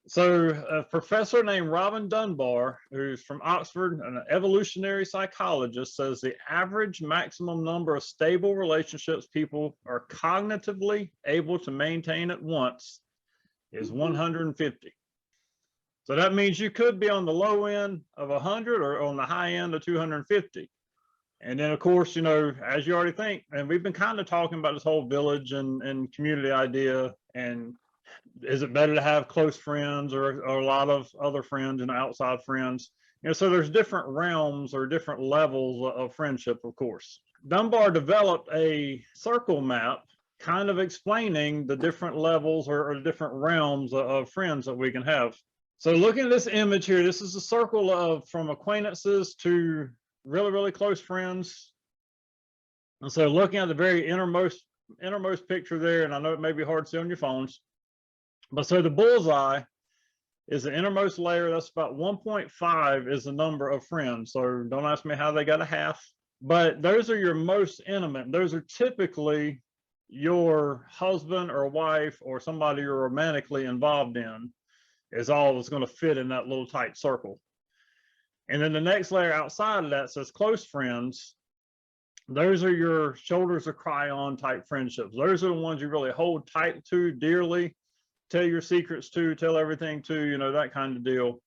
So a professor named Robin Dunbar, who's from Oxford, an evolutionary psychologist, says the average maximum number of stable relationships people are cognitively able to maintain at once is 150. So that means you could be on the low end of 100 or on the high end of 250. And then, of course, as you already think, and we've been kind of talking about this whole village and community idea, and is it better to have close friends or a lot of other friends and outside friends? So there's different realms or different levels of friendship, of course. Dunbar developed a circle map kind of explaining the different levels or different realms of friends that we can have. So looking at this image here, this is a circle of from acquaintances to really, really close friends. And so looking at the very innermost picture there, and I know it may be hard to see on your phones, but so the bullseye is the innermost layer. That's about 1.5 is the number of friends. So don't ask me how they got a half, but those are your most intimate. Those are typically your husband or wife or somebody you're romantically involved in is all that's going to fit in that little tight circle. And then the next layer outside of that says close friends. Those are your shoulders to cry on type friendships. Those are the ones you really hold tight to dearly, tell your secrets to, tell everything to, that kind of deal.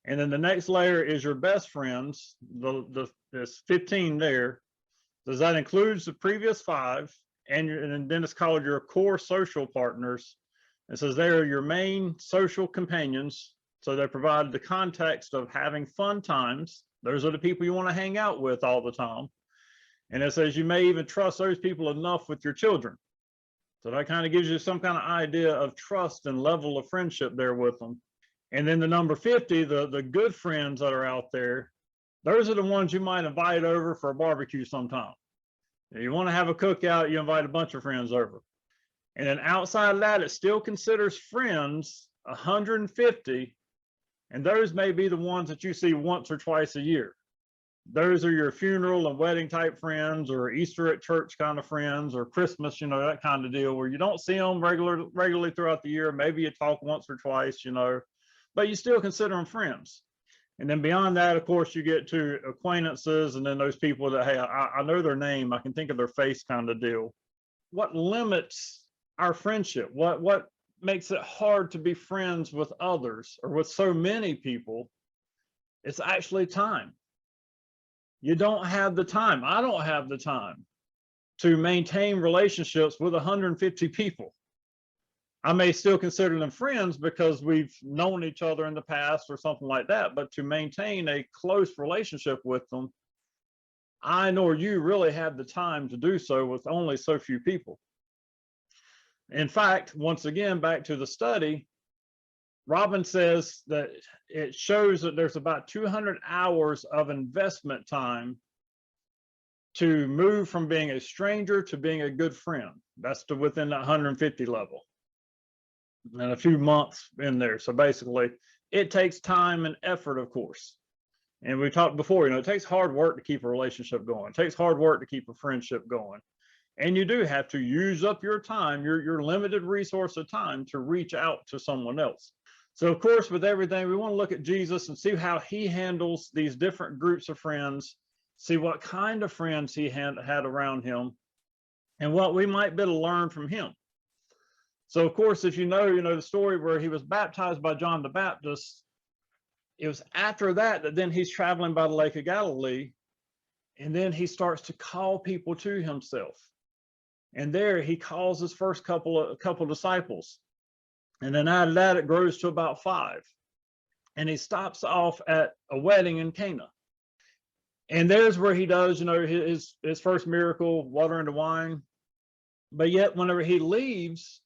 And then the next layer is your best friends. There's 15 there. Does that includes the previous 5? And then it's called your core social partners. It says they are your main social companions. So they provide the context of having fun times. Those are the people you want to hang out with all the time. And it says you may even trust those people enough with your children. So that kind of gives you some kind of idea of trust and level of friendship there with them. And then the number 50, the good friends that are out there, those are the ones you might invite over for a barbecue sometime. If you want to have a cookout, you invite a bunch of friends over. And then outside of that, it still considers friends 150. And those may be the ones that you see once or twice a year. Those are your funeral and wedding type friends, or Easter at church kind of friends, or Christmas, that kind of deal where you don't see them regularly throughout the year. Maybe you talk once or twice, but you still consider them friends. And then beyond that, of course, you get to acquaintances, and then those people that, hey, I know their name, I can think of their face kind of deal. What limits our friendship? What makes it hard to be friends with others or with so many people? It's actually time. You don't have the time. I don't have the time to maintain relationships with 150 people. I may still consider them friends because we've known each other in the past or something like that, but to maintain a close relationship with them, I nor you really have the time to do so with only so few people. In fact, once again, back to the study, Robin says that it shows that there's about 200 hours of investment time to move from being a stranger to being a good friend. That's to within that 150 level. And a few months in there. So basically, it takes time and effort, of course. And we talked before, it takes hard work to keep a relationship going. It takes hard work to keep a friendship going. And you do have to use up your time, your limited resource of time to reach out to someone else. So, of course, with everything, we want to look at Jesus and see how he handles these different groups of friends, see what kind of friends he had around him, and what we might be able to learn from him. So, of course, if you know the story where he was baptized by John the Baptist, it was after that then he's traveling by the Lake of Galilee, and then he starts to call people to himself. And there he calls his first couple disciples. And then out of that, it grows to about 5. And he stops off at a wedding in Cana. And there's where he does, his first miracle, water into wine. But yet, whenever he leaves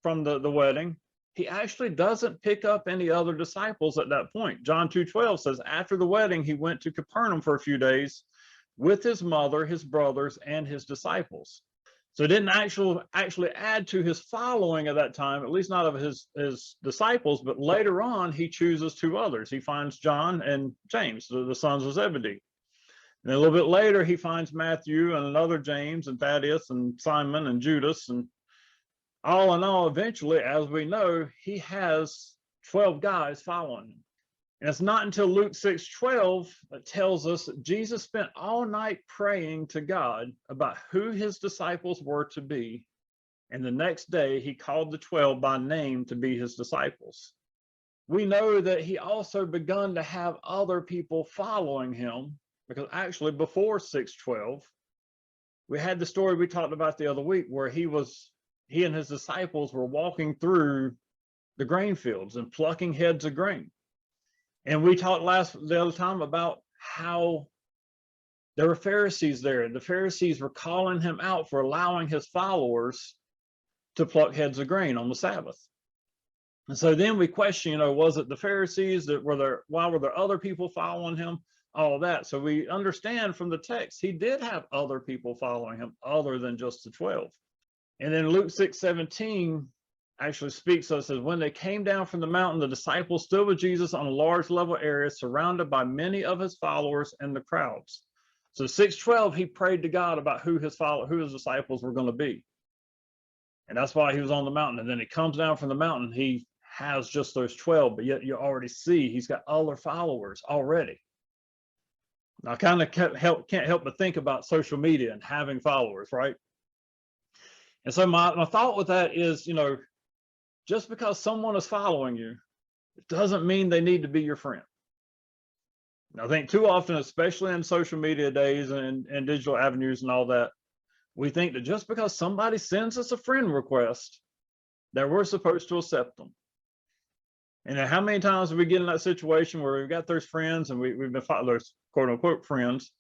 from the wedding, he actually doesn't pick up any other disciples at that point. John 2:12 says, after the wedding, he went to Capernaum for a few days with his mother, his brothers, and his disciples. So it didn't actually add to his following at that time, at least not of his disciples, but later on, he chooses 2 others. He finds John and James, the sons of Zebedee. And a little bit later, he finds Matthew and another James and Thaddeus and Simon and Judas. And all in all, eventually, as we know, he has 12 guys following him. And it's not until Luke 6:12 that tells us that Jesus spent all night praying to God about who his disciples were to be. And the next day, he called the 12 by name to be his disciples. We know that he also begun to have other people following him, because actually before 6:12, we had the story we talked about the other week where he and his disciples were walking through the grain fields and plucking heads of grain. And we talked the other time about how there were Pharisees there. The Pharisees were calling him out for allowing his followers to pluck heads of grain on the Sabbath. And so then we question, was it the Pharisees that why were there other people following him? All of that. So we understand from the text, he did have other people following him other than just the 12. And then Luke 6:17 actually speaks to us, says, when they came down from the mountain, the disciples stood with Jesus on a large level area, surrounded by many of his followers and the crowds. So 6:12, he prayed to God about who his disciples were going to be. And that's why he was on the mountain. And then he comes down from the mountain, he has just those 12, but yet you already see he's got other followers already. Now, I kind of can't help but think about social media and having followers, right? And so my thought with that is, just because someone is following you, it doesn't mean they need to be your friend. I think too often, especially in social media days and digital avenues and all that, we think that just because somebody sends us a friend request, that we're supposed to accept them. And how many times do we get in that situation where we've got those friends and we've been following those quote unquote friends,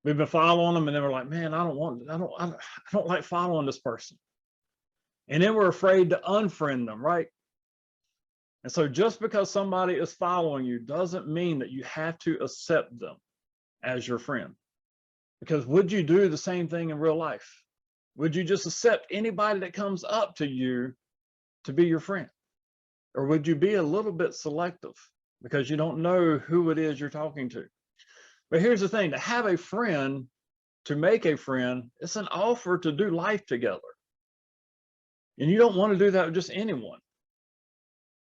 we've been following them, and then we're like, man, I don't like following this person. And then we're afraid to unfriend them, right? And so just because somebody is following you doesn't mean that you have to accept them as your friend. Because would you do the same thing in real life? Would you just accept anybody that comes up to you to be your friend? Or would you be a little bit selective because you don't know who it is you're talking to? But here's the thing, to have a friend, to make a friend, it's an offer to do life together. And you don't want to do that with just anyone.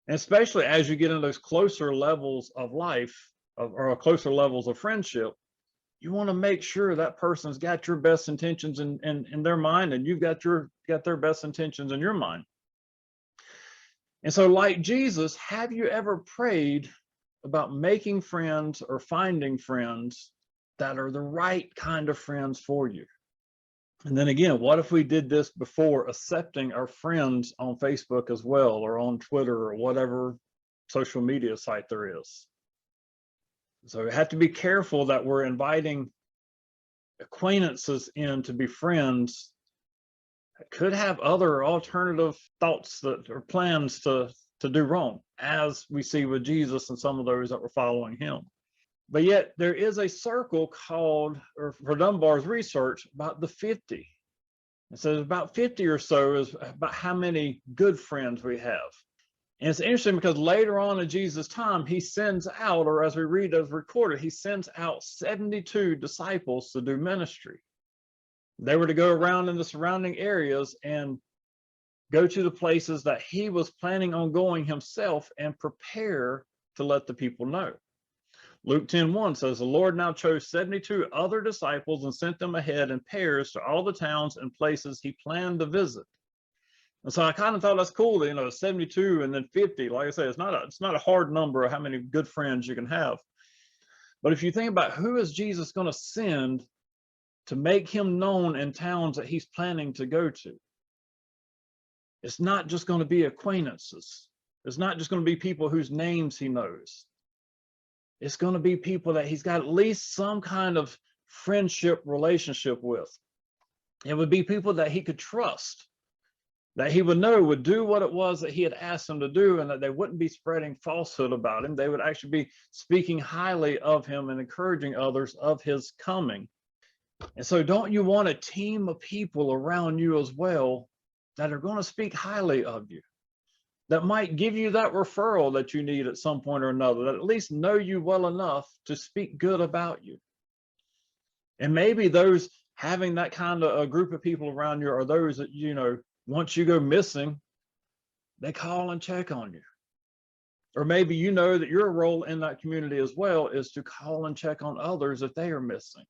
And especially as you get into those closer levels of life or closer levels of friendship, you want to make sure that person's got your best intentions in their mind, and you've got their best intentions in your mind. And so, like Jesus, have you ever prayed about making friends or finding friends that are the right kind of friends for you? And then again, what if we did this before accepting our friends on Facebook as well, or on Twitter, or whatever social media site there is? So we have to be careful that we're inviting acquaintances in to be friends that could have other alternative thoughts or plans to do wrong, as we see with Jesus and some of those that were following him. But yet there is a circle called, or for Dunbar's research, about the 50. It says about 50 or so is about how many good friends we have. And it's interesting because later on in Jesus' time, he sends out, or as we read as recorded, he sends out 72 disciples to do ministry. They were to go around in the surrounding areas and go to the places that he was planning on going himself and prepare to let the people know. Luke 10:1 says, the Lord now chose 72 other disciples and sent them ahead in pairs to all the towns and places he planned to visit. And so I kind of thought that's cool that, 72 and then 50, like I said, it's not a hard number of how many good friends you can have. But if you think about who is Jesus going to send to make him known in towns that he's planning to go to, it's not just going to be acquaintances. It's not just going to be people whose names he knows. It's going to be people that he's got at least some kind of friendship relationship with. It would be people that he could trust, that he would know would do what it was that he had asked them to do, and that they wouldn't be spreading falsehood about him. They would actually be speaking highly of him and encouraging others of his coming. And so don't you want a team of people around you as well that are going to speak highly of you, that might give you that referral that you need at some point or another, that at least know you well enough to speak good about you? And maybe those having that kind of a group of people around you are those that, once you go missing, they call and check on you. Or maybe you know that your role in that community as well is to call and check on others if they are missing.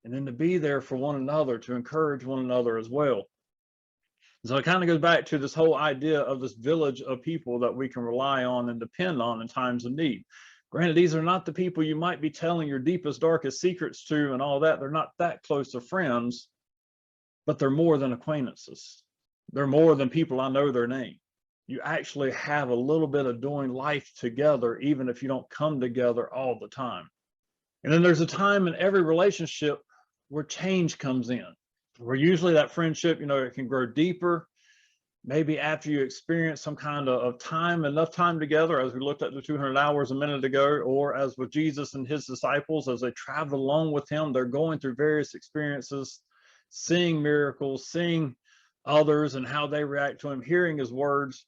And then to be there for one another, to encourage one another as well. So it kind of goes back to this whole idea of this village of people that we can rely on and depend on in times of need. Granted, these are not the people you might be telling your deepest, darkest secrets to and all that. They're not that close to friends, but they're more than acquaintances. They're more than people I know their name. You actually have a little bit of doing life together, even if you don't come together all the time. And then there's a time in every relationship where change comes in, where usually that friendship, it can grow deeper. Maybe after you experience some kind of time, enough time together, as we looked at the 200 hours a minute ago, or as with Jesus and his disciples, as they travel along with him, they're going through various experiences, seeing miracles, seeing others and how they react to him, hearing his words.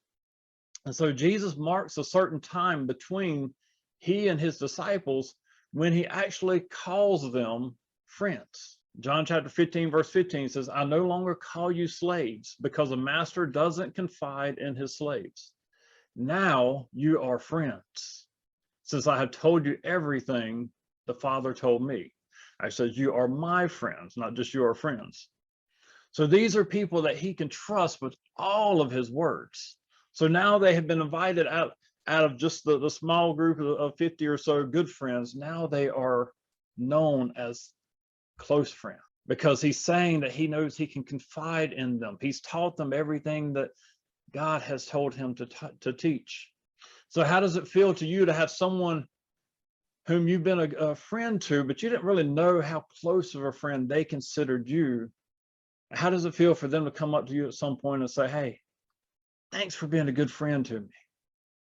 And so Jesus marks a certain time between he and his disciples when he actually calls them friends. John chapter 15, verse 15 says, I no longer call you slaves because a master doesn't confide in his slaves. Now you are friends, since I have told you everything the Father told me. I said, you are my friends, not just your friends. So these are people that he can trust with all of his words. So now they have been invited out of just the small group of 50 or so good friends. Now they are known as close friends because he's saying that he knows he can confide in them. He's taught them everything that God has told him to teach. So how does it feel to you to have someone whom you've been a friend to, but you didn't really know how close of a friend they considered you? How does it feel for them to come up to you at some point and say, hey, thanks for being a good friend to me.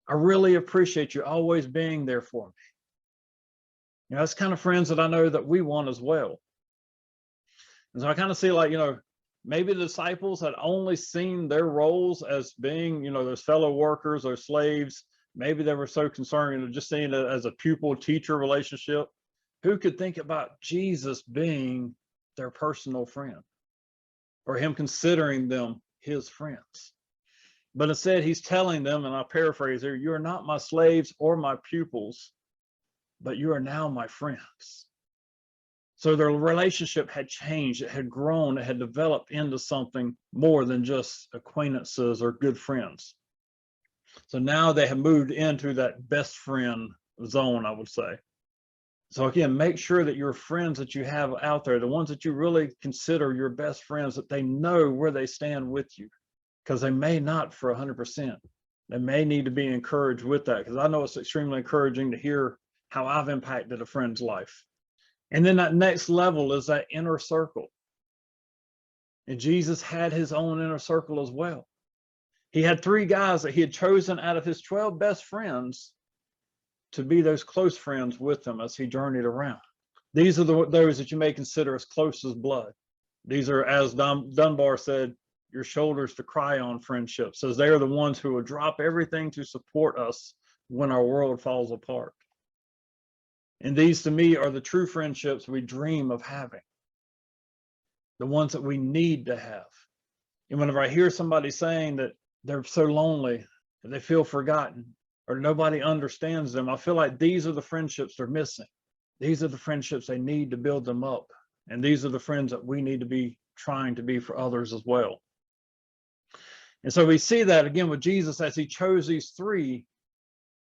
I really appreciate you always being there for me. That's kind of friends that I know that we want as well. And so I kind of see like, maybe the disciples had only seen their roles as being, those fellow workers or slaves. Maybe they were so concerned, just seeing it as a pupil-teacher relationship. Who could think about Jesus being their personal friend or him considering them his friends? But instead, he's telling them, and I'll paraphrase here, you are not my slaves or my pupils, but you are now my friends. So their relationship had changed, it had grown, it had developed into something more than just acquaintances or good friends. So now they have moved into that best friend zone, I would say. So again, make sure that your friends that you have out there, the ones that you really consider your best friends, that they know where they stand with you. Because they may not for 100%. They may need to be encouraged with that, because I know it's extremely encouraging to hear how I've impacted a friend's life. And then that next level is that inner circle. And Jesus had his own inner circle as well. He had 3 guys that he had chosen out of his 12 best friends to be those close friends with him as he journeyed around. These are those that you may consider as close as blood. These are, as Dunbar said, your shoulders to cry on friendships, as they are the ones who will drop everything to support us when our world falls apart. And these to me are the true friendships we dream of having, the ones that we need to have. And whenever I hear somebody saying that they're so lonely, that they feel forgotten, or nobody understands them, I feel like these are the friendships they're missing. These are the friendships they need to build them up. And these are the friends that we need to be trying to be for others as well. And so we see that again with Jesus as he chose these 3,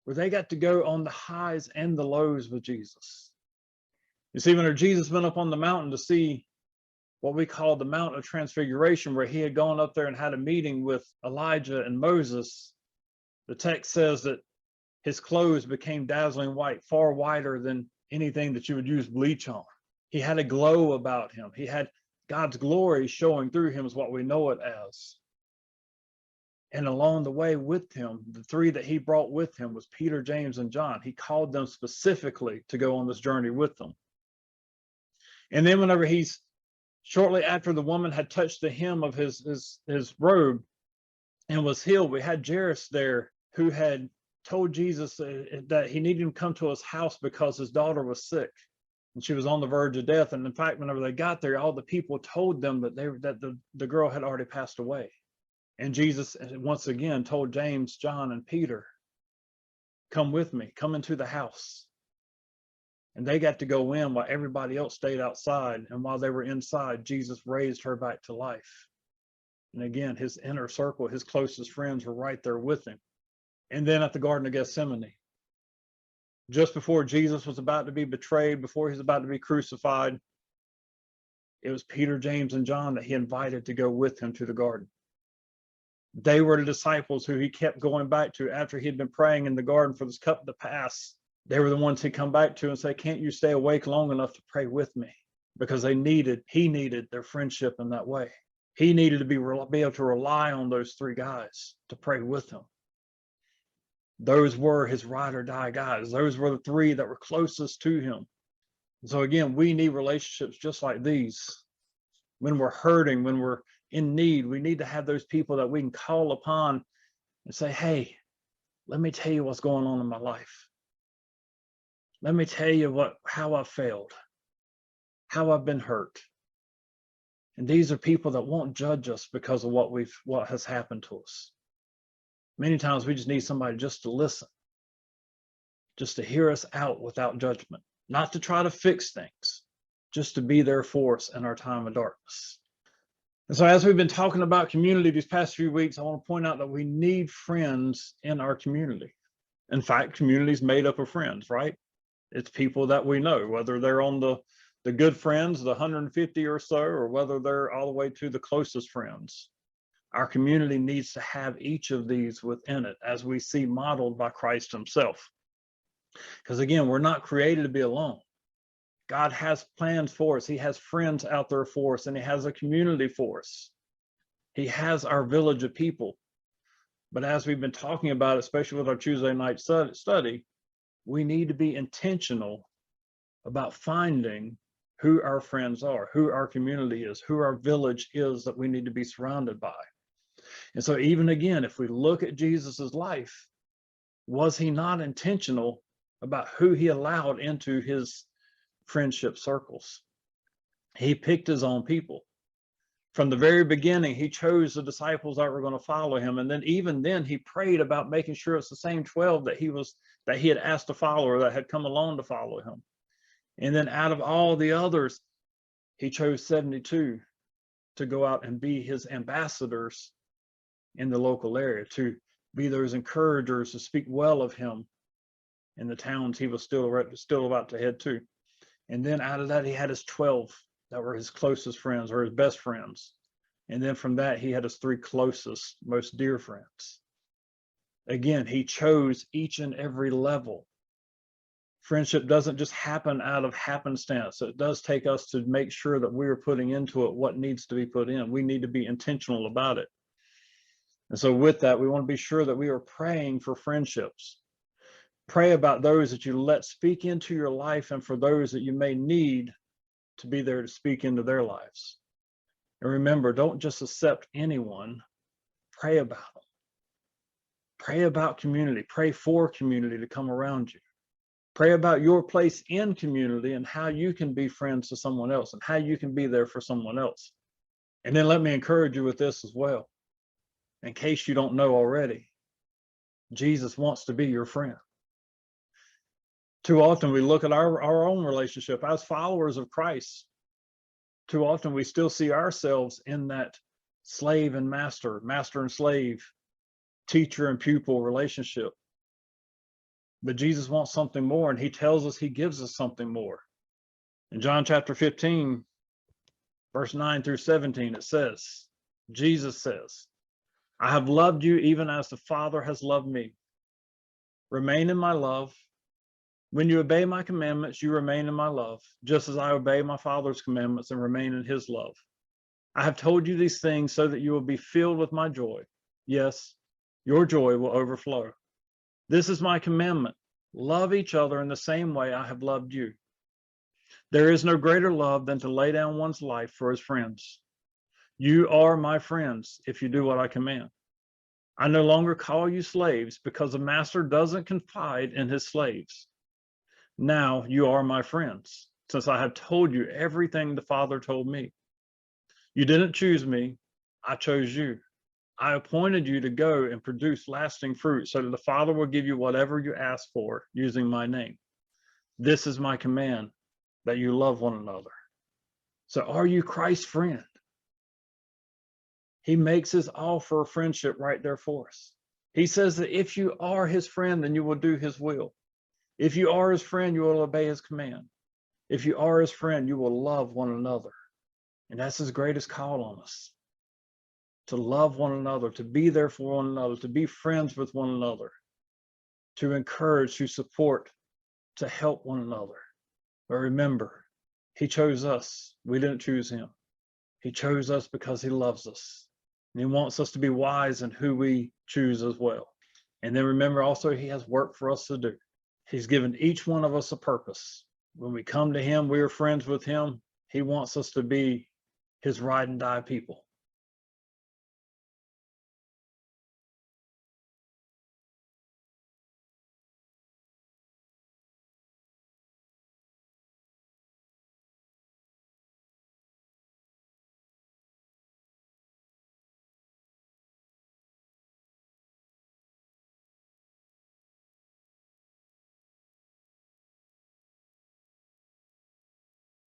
where they got to go on the highs and the lows with Jesus. You see, when Jesus went up on the mountain to see what we call the Mount of Transfiguration, where he had gone up there and had a meeting with Elijah and Moses, the text says that his clothes became dazzling white, far whiter than anything that you would use bleach on. He had a glow about him. He had God's glory showing through him, is what we know it as. And along the way with him, the 3 that he brought with him was Peter, James, and John. He called them specifically to go on this journey with them. And then whenever shortly after the woman had touched the hem of his robe and was healed, we had Jairus there who had told Jesus that he needed to come to his house because his daughter was sick. and she was on the verge of death. And in fact, whenever they got there, all the people told them that the girl had already passed away. And Jesus once again told James, John, and Peter, come with me, come into the house. And they got to go in while everybody else stayed outside. And while they were inside, Jesus raised her back to life. And again, his inner circle, his closest friends were right there with him. And then at the Garden of Gethsemane, just before Jesus was about to be betrayed, before he was about to be crucified, it was Peter, James, and John that he invited to go with him to the garden. They were the disciples who he kept going back to after he'd been praying in the garden for this cup to pass. They were the ones he'd come back to and say, can't you stay awake long enough to pray with me? Because he needed their friendship in that way. He needed to be able to rely on those three guys to pray with him. Those were his ride or die guys. Those were the three that were closest to him. So again, we need relationships just like these. When we're hurting, when we're in need, we need to have those people that we can call upon and say, hey, let me tell you what's going on in my life. Let me tell you how I failed, how I've been hurt. And these are people that won't judge us because of what has happened to us. Many times we just need somebody just to listen, just to hear us out without judgment, not to try to fix things, just to be there for us in our time of darkness. And so as we've been talking about community these past few weeks, I want to point out that we need friends in our community. In fact, community is made up of friends, right? It's people that we know, whether they're on the good friends, the 150 or so, or whether they're all the way to the closest friends. Our community needs to have each of these within it, as we see modeled by Christ himself. Because again, we're not created to be alone. God has plans for us. He has friends out there for us, and he has a community for us. He has our village of people. But as we've been talking about, especially with our Tuesday night study, we need to be intentional about finding who our friends are, who our community is, who our village is that we need to be surrounded by. And so even again, if we look at Jesus's life, was he not intentional about who he allowed into his friendship circles? He picked his own people. From the very beginning, he chose the disciples that were going to follow him. And then even then he prayed about making sure it's the same 12 that he had asked to follow, or that had come along to follow him. And then out of all the others, he chose 72 to go out and be his ambassadors in the local area, to be those encouragers, to speak well of him in the towns he was still about to head to. And then out of that, he had his 12 that were his closest friends, or his best friends. And then from that, he had his 3 closest, most dear friends. Again, he chose each and every level. Friendship doesn't just happen out of happenstance. It does take us to make sure that we're putting into it what needs to be put in. We need to be intentional about it. And so with that, we want to be sure that we are praying for friendships. Pray about those that you let speak into your life, and for those that you may need to be there to speak into their lives. And remember, don't just accept anyone. Pray about them. Pray about community. Pray for community to come around you. Pray about your place in community and how you can be friends to someone else and how you can be there for someone else. And then let me encourage you with this as well. In case you don't know already, Jesus wants to be your friend. Too often we look at our own relationship as followers of Christ. Too often we still see ourselves in that slave and master, master and slave, teacher and pupil relationship. But Jesus wants something more, and he tells us, he gives us something more. In John chapter 15, verse 9 through 17, it says, Jesus says, I have loved you even as the Father has loved me. Remain in my love. When you obey my commandments, you remain in my love, just as I obey my Father's commandments and remain in his love. I have told you these things so that you will be filled with my joy. Yes, your joy will overflow. This is my commandment. Love each other in the same way I have loved you. There is no greater love than to lay down one's life for his friends. You are my friends if you do what I command. I no longer call you slaves, because a master doesn't confide in his slaves. Now you are my friends. since I have told you everything the Father told me. You didn't choose me, I chose you. I appointed you to go and produce lasting fruit so that the Father will give you whatever you ask for using my name. This is my command, that you love one another. So are you Christ's friend? He makes his offer of friendship right there for us. He says that if you are his friend, then you will do his will. If you are his friend, you will obey his command. If you are his friend, you will love one another. And that's his greatest call on us. To love one another, to be there for one another, to be friends with one another, to encourage, to support, to help one another. But remember, he chose us. We didn't choose him. He chose us because he loves us. And he wants us to be wise in who we choose as well. And then remember also, he has work for us to do. He's given each one of us a purpose. When we come to him, we are friends with him. He wants us to be his ride and die people.